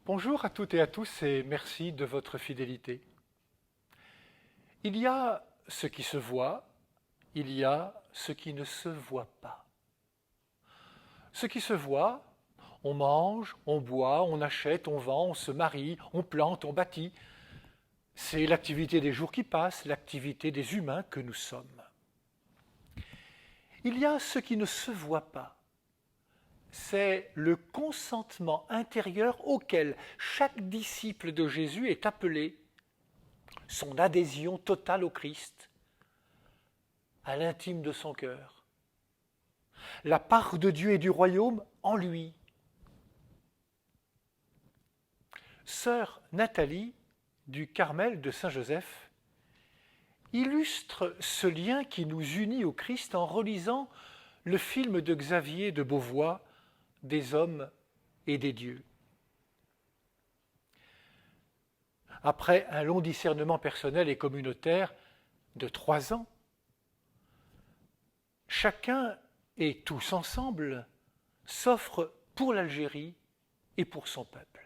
Bonjour à toutes et à tous et merci de votre fidélité. Il y a ce qui se voit, il y a ce qui ne se voit pas. Ce qui se voit, on mange, on boit, on achète, on vend, on se marie, on plante, on bâtit. C'est l'activité des jours qui passent, l'activité des humains que nous sommes. Il y a ce qui ne se voit pas. C'est le consentement intérieur auquel chaque disciple de Jésus est appelé, son adhésion totale au Christ, à l'intime de son cœur, la part de Dieu et du royaume en lui. Sœur Nathalie du Carmel de Saint-Joseph illustre ce lien qui nous unit au Christ en relisant le film de Xavier de Beauvois, Des hommes et des dieux. Après un long discernement personnel et communautaire de 3 ans, chacun et tous ensemble s'offrent pour l'Algérie et pour son peuple.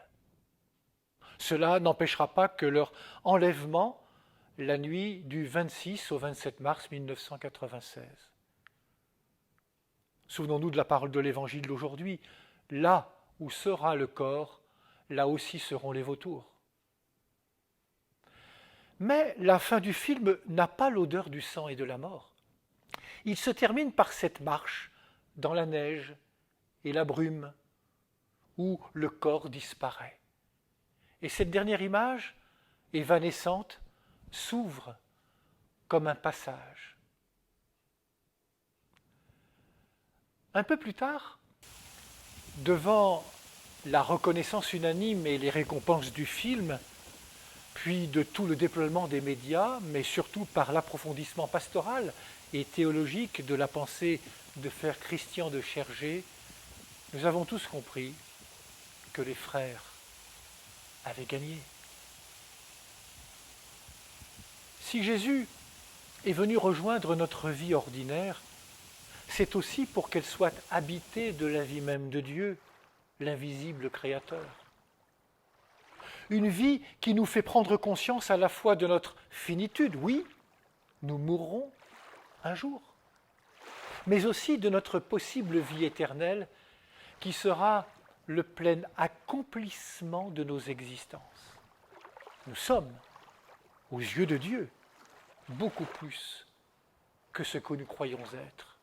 Cela n'empêchera pas que leur enlèvement la nuit du 26 au 27 mars 1996. Souvenons-nous de la parole de l'Évangile d'aujourd'hui. Là où sera le corps, là aussi seront les vautours. Mais la fin du film n'a pas l'odeur du sang et de la mort. Il se termine par cette marche dans la neige et la brume où le corps disparaît. Et cette dernière image, évanescente, s'ouvre comme un passage. Un peu plus tard, devant la reconnaissance unanime et les récompenses du film, puis de tout le déploiement des médias, mais surtout par l'approfondissement pastoral et théologique de la pensée de frère Christian de Chergé, nous avons tous compris que les frères avaient gagné. Si Jésus est venu rejoindre notre vie ordinaire, c'est aussi pour qu'elle soit habitée de la vie même de Dieu, l'invisible Créateur. Une vie qui nous fait prendre conscience à la fois de notre finitude, oui, nous mourrons un jour, mais aussi de notre possible vie éternelle qui sera le plein accomplissement de nos existences. Nous sommes, aux yeux de Dieu, beaucoup plus que ce que nous croyons être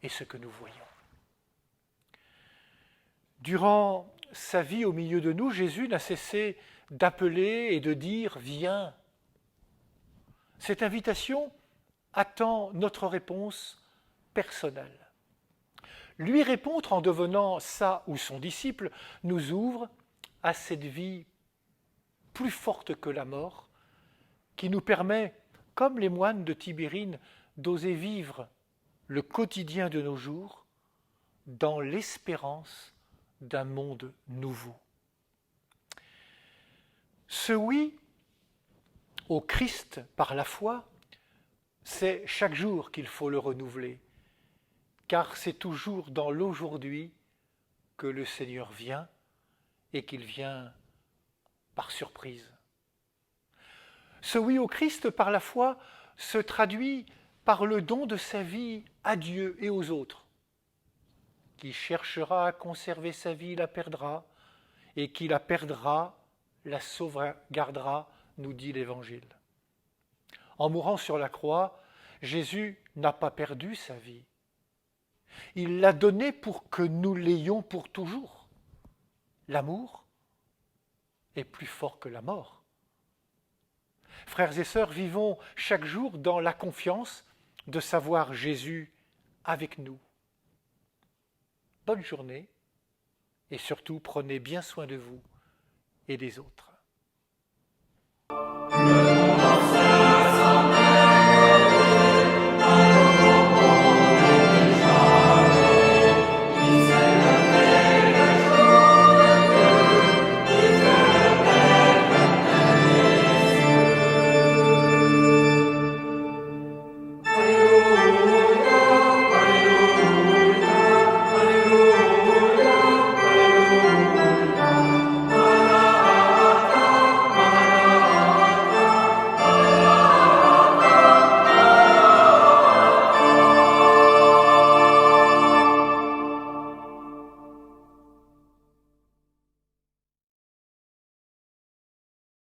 et ce que nous voyons. Durant sa vie au milieu de nous, Jésus n'a cessé d'appeler et de dire « Viens ». Cette invitation attend notre réponse personnelle. Lui répondre en devenant sa ou son disciple nous ouvre à cette vie plus forte que la mort, qui nous permet, comme les moines de Tibérine, d'oser vivre le quotidien de nos jours dans l'espérance d'un monde nouveau. Ce oui au Christ par la foi, c'est chaque jour qu'il faut le renouveler, car c'est toujours dans l'aujourd'hui que le Seigneur vient et qu'il vient par surprise. Ce oui au Christ par la foi se traduit par le don de sa vie à Dieu et aux autres. Qui cherchera à conserver sa vie la perdra, et qui la perdra la sauvegardera, nous dit l'Évangile. En mourant sur la croix, Jésus n'a pas perdu sa vie. Il l'a donnée pour que nous l'ayons pour toujours. L'amour est plus fort que la mort. Frères et sœurs, vivons chaque jour dans la confiance de savoir Jésus avec nous. Bonne journée et surtout prenez bien soin de vous et des autres. Alleluia.